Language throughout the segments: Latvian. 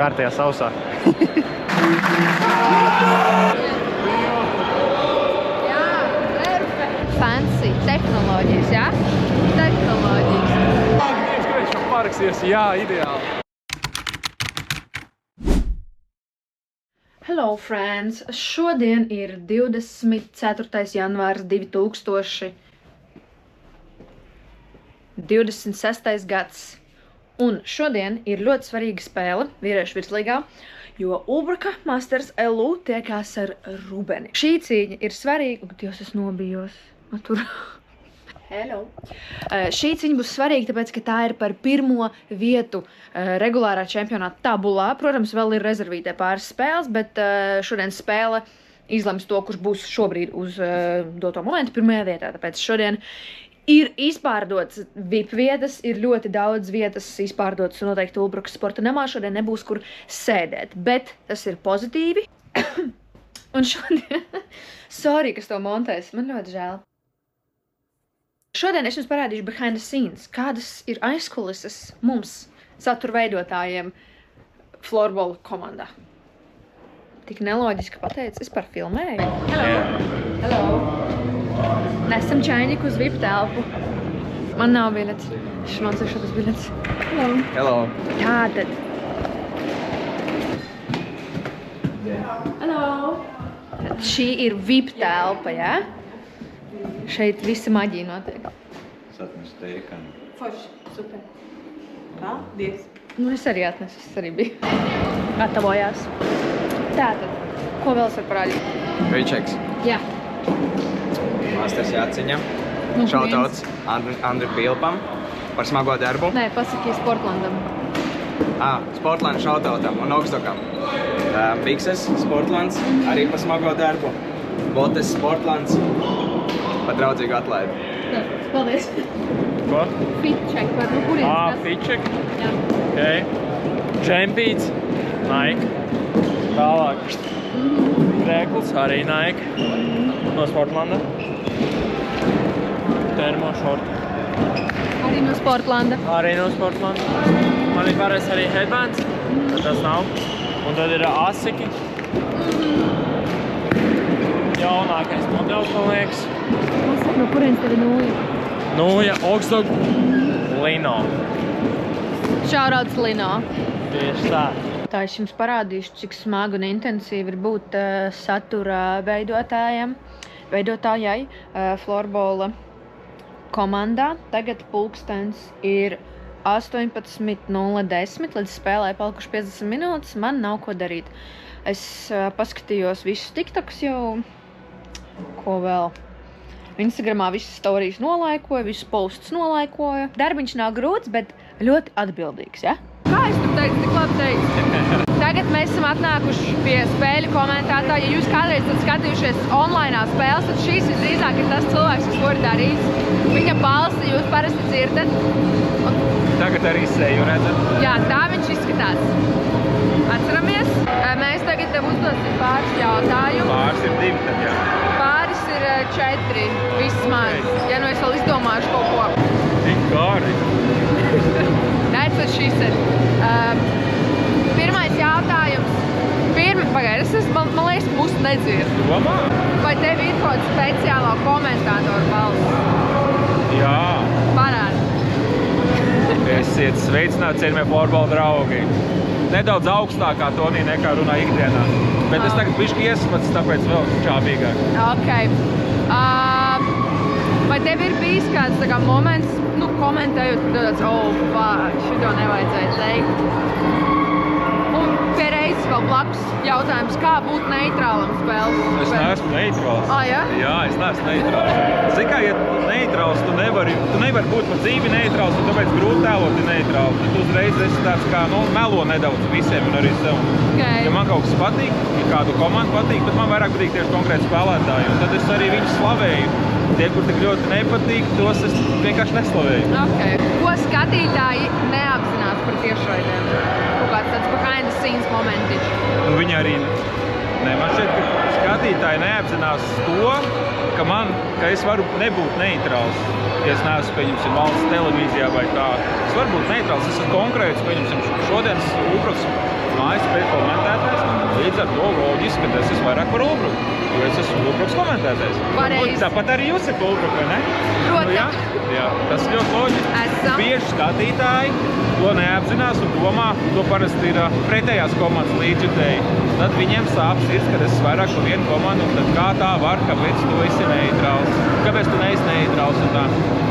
kārtējā sausā. Jā, perfekt. Fancy tehnoloģijas, jā? Tehnoloģijas. Dievs, ka viņš man paraksties, jā, ideāli. Hello friends! Šodien ir 24. janvārs 2026. gads. Un šodien ir ļoti svarīga spēle vīriešu virslīgā, jo Ulbraka Masters LU tiekās ar Rubeni. Šī cīņa ir svarīga, un Dievs, es nobijos. Tur. Hello. Šī cīņa būs svarīga, tāpēc, ka tā ir par pirmo vietu regulārā čempionāta tabulā. Protams, vēl ir rezervītē pāris spēles, bet šodien spēle izlems to, kurš būs šobrīd uz doto momentu pirmajā vietā. Tāpēc šodien ir izpārdots VIP vietas, ir ļoti daudz vietas izpārdotas noteikti Ulbrakas sporta namā. Šodien nebūs, kur sēdēt, bet tas ir pozitīvi. Un šodien, sorry, kas to montēs, man ļoti žēl. Šodien es jums parādīšu behind the scenes, kādas ir aizkulises mums, satura veidotājiem, florbola komandā. Tik neloģiski pateicis, es par filmēju. Hello! Hello! Nesam čainiku uz VIP telpu. Man nav biļets. Es nocīšu tas biļets. Hello! Hello! Tātad. Hello! Tad šī ir VIP telpa, jā? Šeit visa maģija notiek. Satnes teikani. Forši, super. Paldies. Nu, es arī atnesu, es arī biju. Gatavojās. Tātad, ko vēl es varu parādīt? Vīčeks. Jā. Masters Jāciņa. Šautauts Andri Pilpam par smago darbu. Nē, pasaki Sportlandam. Sportlands šautautam un Augstokam. Bikses Sportlands arī par smago darbu. Botes Sportlands par draudzīgu atlaidi. Paldies. Ko? Fitcheck par nu kurienes tas? Fitcheck? Jā. Ok. Džempīts. Nike. Tālāk. Rēkls, arī Nike. No Sportlanda. Termo šorti. Arī no Sportlanda. Arī no Sportlanda. Man ir pārējais arī headbands, bet tas nav. Un tad ir asiki. Jaunākais modelis, man liekas. Pasaka, no kurienes tev ir Nūja? Nūja, Oksdog, Lino. Shoutouts Lino. Tieši tā. Tā es jums parādīšu, cik smagi un intensīvi ir būt satura veidotājai florbola komandā. Tagad pulkstens ir 18:10 līdz spēlē palikuši 50 minūtes. Man nav ko darīt. Es paskatījos visus tiktoks jau, ko vēl. Instagramā visas storijas nolaikoju, visus posts nolaikoju. Darbiņš nav grūts, bet ļoti atbildīgs, ja? Kā es tur teicu, tik labi teicu? Tagad mēs esam atnākuši pie spēļu komentētā. Ja jūs kādreiz tad skatījušies online spēles, tad šīs visdrīzāk ir tas cilvēks, kas to ir darījis. Viņa balsi jūs parasti dzirdat. Tagad arī seju redzat. Jā, tā viņš izskatās. Atceramies. Mēs tagad tev uzdosim pāris jautājumu. Pāris ir 2 tad, jā. Pāris ir 4, vismaz. Ja nu es vēl izdomāšu kaut ko. Tik gari. That's what she said. Pirmais jautājums. Pagaid, man liekas, ka mūsu nedzird. Domā? Vai tev ir kaut speciālā komentātoru balss? Jā. Parādi. Esiet sveicināti, cienījamie florbola draugi. Nedaudz augstākā tonī nekā runā ikdienā. Bet es tagad bišķi iesmats, tāpēc vēl čābīgāk. Ok. Vai tev ir bijis kāds moments, komentējot, ka tāds, šito nevajadzēja teikt? Un piereiz vēl blakus jautājums, kā būt neitrālam spēles? Es neesmu neitrāls. Jā? Jā, es neesmu neitrāls. Zini kā, ja tu neitrāls, tu nevari būt par dzīvi neitrāls, un tāpēc grūti tēlot ir neitrāls. Tu uzreiz esi tāds kā, melo nedaudz visiem un arī sev. Okay. Ja man kaut kas patīk, ja kādu komandu patīk, tad man vairāk patīk tieši konkrēti spēlētāji. Un tad es arī viņus slavēju. Tie, kur tik ļoti nepatīk, tos es vienkārši neslavēju. Okay. Ko skatītāji neapzinās par tiešraidēm? Kaut kāds tāds behind the scenes momentiņš? Viņi arī, man šķiet, ka skatītāji neapzinās to, ka es varu nebūt neitrāls. Ja es neesmu, pieņemsim, valsts televīzijā vai kā. Es varu būt neitrāls, es esmu konkrēts, pieņemsim, šodienas Ulbrakas mājas līdz ar to loģiski, ka es esmu vairāk par Ulbruku, jo es esmu Ulbruks komentētājs. Pareizi. Un tāpat arī jūs esat Ulbruk, vai ne? Protams. Jā, tas ir ļoti loģiski. Esam. Bieži skatītāji to neapzinās un domā, to parasti ir pretējās komandas līdzjutēji. Tad viņiem sāp sirds, kad es vairāk par vienu komandu, un tad kā tā var, kāpēc tu esi neitrāls, kāpēc tu neesi neitrāls un tā.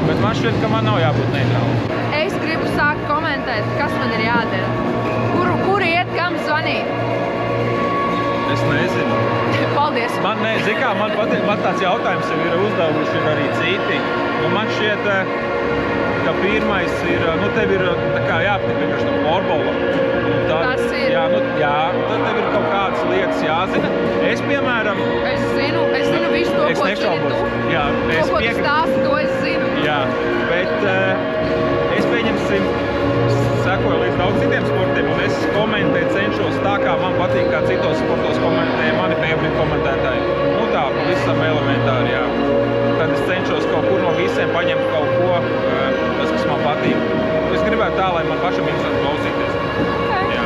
Bet man šķiet, ka man nav jābūt neitrāls. Es gribu sākt komentēt, kas man ir jādara. Kur iet, kam zvanīt? Es nezinu. Paldies. Man tāds jautājums jau ir uzdevuši arī citi. Un man šķiet, ka pirmais ir, tev ir tā kā jāaptiek vienkārši tam florbolam. Tas ir. Jā, tad tev ir kaut kādas lietas jāzina. Es, piemēram... Es zinu visu to, ko zini tu. Jā, to, ko tu stāsti, to es zinu. Jā, bet es pieņemsim, sekoju līdz daudz citiem sportiem, un es komentēju, cenšos tā, kā man patīk, kā citos sportos komentēja mani favorite komentētāji. Tā, pavisam elementāri, jā. Tad es cenšos kaut kur no visiem paņemt kaut ko, tas, kas man patīk. Es gribētu tā, lai man pašam interesanti klausīties. Okay. Jā.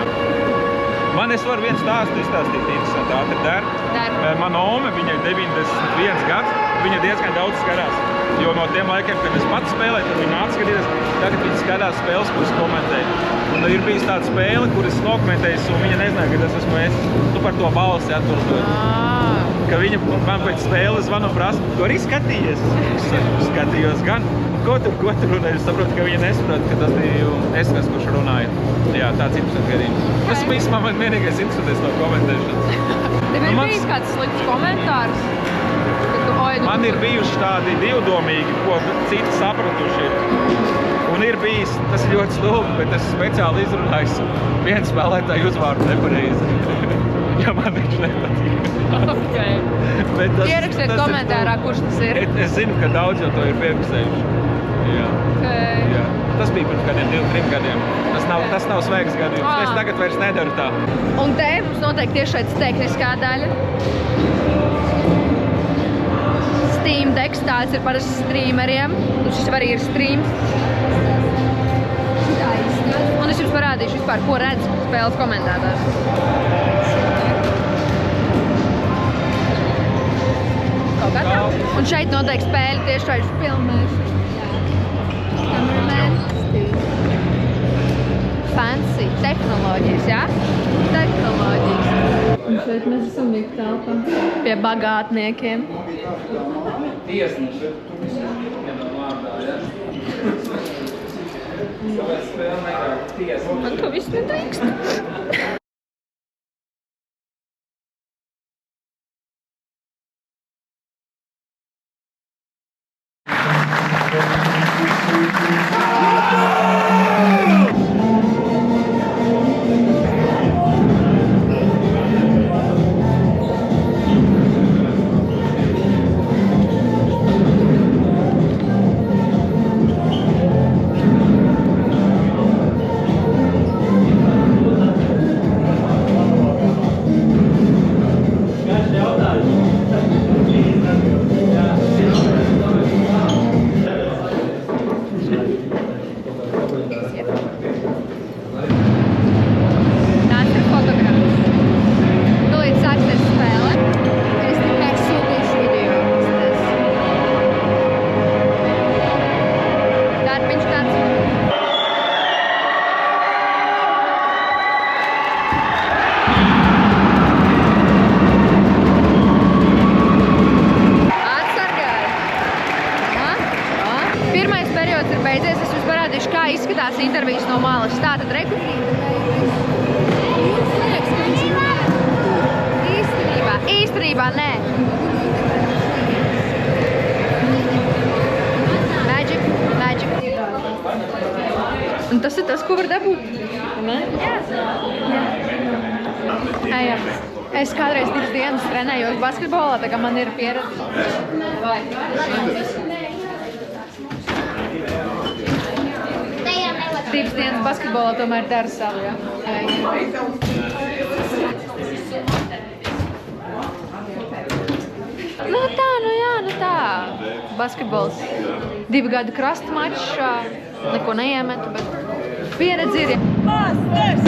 Es varu vienu stāstu izstāstīt interesanti ātri der. Mana ome, viņai 91 gads, viņa diezgan daudz skatās. Jo no tiem laikiem, kad es pats spēlēju, tad viņa atskatīties, tagad viņa skatās spēles, kuras komentēju. Un ir bijis tāda spēle, kuras nokomentējis, un viņa nezināja, ka tas esmu es. Tu par to balsi atbildot. Ka viņa man pēc spēles zvanu prasa, tu arī skatījies? Es skatījos gan. Ko tur runāju? Es saprotu, ka viņa nesaprot, ka tas bija es, kurš runāja. Jā, tāds interesants gadījums. Tas viss man vienīgais interesantais no komentēšanas. Tev ir bijis kāds slikts komentārs? Man ir bijuši tādi divdomīgi, ko citi sapratuši ir. Un ir bijis, tas ir ļoti stulbi, bet es speciāli izrunājis vienu spēlētāju uzvārdu nepareizi. Ja man viņš nepatīk. Okay. Ierakstiet komentārā, kurš tas ir. Es zinu, ka daudz jau to ir piefiksējuši. Jā. Okay. Jā. Tas bija pirms kādiem 2-3 gadiem. Tas nav sveiks gadījums. Es tagad vairs nedaru tā. Un te mums noteikti tiešais tehniskā daļa. Steam Decks, tāds ir parasti streameriem. Šis arī ir streams. Un es jums parādīšu vispār, ko redz spēles komentētājs. Kaut kā tā. Un šeit noteikti spēļu tiešais filmēšana. Cameraman. Fancy. Tehnoloģijas, jā? Tehnoloģijas. Un šeit mēs esam Vika telpā. Pie bagātniekiem. Tiesneši. Vienam vārdā, ja? Kāpēc spēle negrāk tiesneši? Man to viss nedrīkst. Intervijas no malas. Tātad Īstenībā nē. Magic. Un tas ir tas, ko var dabūt? Ne? Jā. Es kādreiz 2 dienas trenējos basketbolā, tā kā man ir pieredze. Vai? 2 dienas basketbolā tomēr dara savu, jā. Nu tā. Basketbols. 2 gadu krasta mačs, neko neiemetu, bet pieredzi ir. Masters!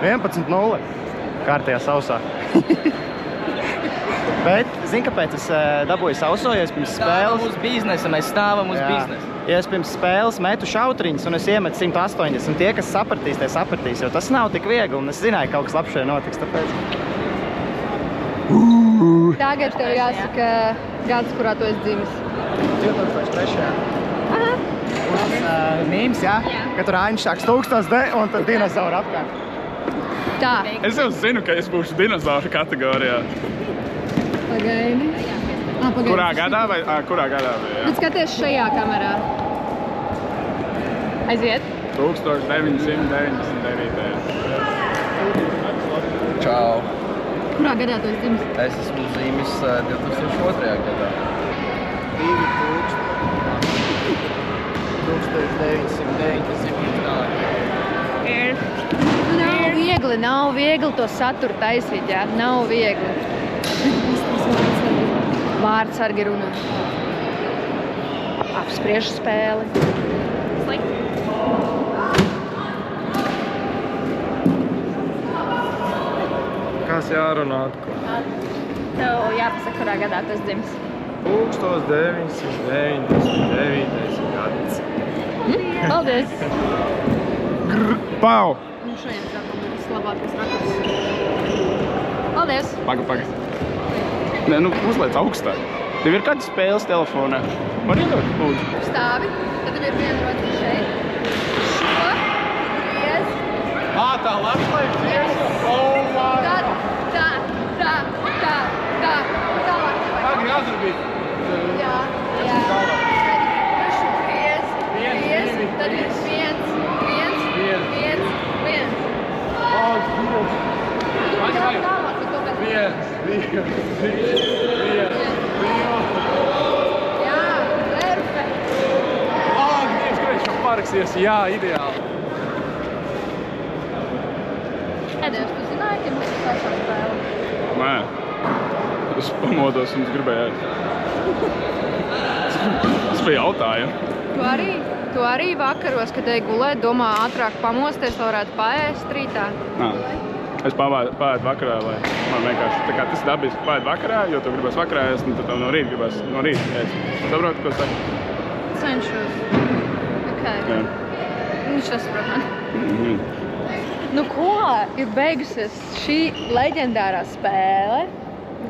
11-0. Kārtējā sausā. Bet, zini, kāpēc es dabūju sauso, ja es pirms spēles... Stāvam uz biznesa, mēs stāvam uz biznesa. Ja es pirms spēles metu šautriņus un es iemetu 180, tie, kas sapratīs, tie sapratīs, jo tas nav tik viegli, un es zināju, ka kaut kas labs šeit notiks, tāpēc... Tagad tev jāsaka gads, kurā tu esi dzimis. 2003. Aha. Un mīms, jā? Ka tur Aiņš sāks 1000 un tad dinozauri apkārt. Tā. Es jau zinu, ka es būšu dinozauru kategorijā. Pagaidi. Pagaidi. Kurā gadā vai? Kurā gadā vai, jā? Bet skaties šajā kamerā. Aiziet. 1999. Čau. Kurā gadā tu esi dzimis? Es esmu zīmis 2002. gadā. 1990. Nav viegli to saturu taisīt, jā. Nav viegli. Vārdsargi runā. Apspriež spēli. Slikti. Kas jārunā atkal? Tev jāpasaka, kurā gadā tu esi dzimis. 1999. gads. Paldies! Pau! Nu šodien sākam vislabākais rakurs. Paldies! Paga. Nē, nu uzliec augstāk. Tev ir kādas spēles telefonā? Man iedod, lūdzu. Stāvi, tad tev ir viena rociņa šeit. Šo, griez. Tā labslaiks iesa? Oh, man! Tā. Tagad jāzarbīt. Jā. Tad griez, tad ir viens. Jā, perfekt. Dievs, ka viņš man paraksties. Jā, ideāli. Edevs, tu zināji, ka mums ir sākā spēle? Nē. Es pamodos un es gribēju ēst. Tas bija jautājumu. Tu arī vakaros, kad ej gulēt, domā ātrāk pamosties, varētu paēst rītā? Nā. Es pāētu vakarā, lai man vienkārši tā kā tas dabiski pāēt vakarā, jo tu gribēs vakarā ēst, un tad tev no rīta gribēs no rīta ēst. Saproti, ko es saku? Cenšos. Ok. Jā. Viņš nesaprot mani. Nu ko, ir beigusies šī leģendārā spēle.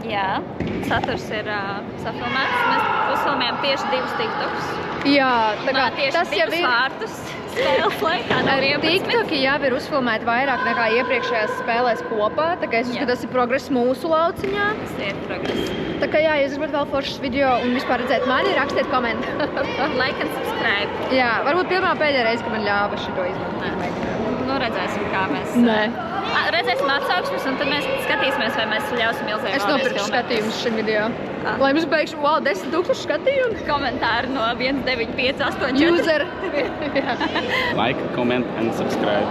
Jā, saturs ir safilmēts. Mēs uzfilmējam tieši 2 TikToks. Jā, tā kā Tieši tas jau 2 ir... vārtus spēles laikā no 11. TikToki jau ir uzfilmēti vairāk nekā iepriekšējās spēlēs kopā, tā kā es uzskatu, tas ir progress mūsu lauciņā. Tas ir progress. Tā kā jā, ja jūs gribat vēl foršas video un vispār redzēt mani, rakstiet komentāru. Like and subscribe. Jā, varbūt pirmā pēdējā reize, ka man ļāva šito izmantot. Nu, redzēsim, kā mēs... Nē. Redzēsim atsauksmes, un tad mēs skatīsimies, vai mēs ļausim Ilzei Es nopirku skatījumus šim video. Lai mums beigšu, wow, 10 000 skatījumu. Komentāri no 1958. User. Like, comment and subscribe.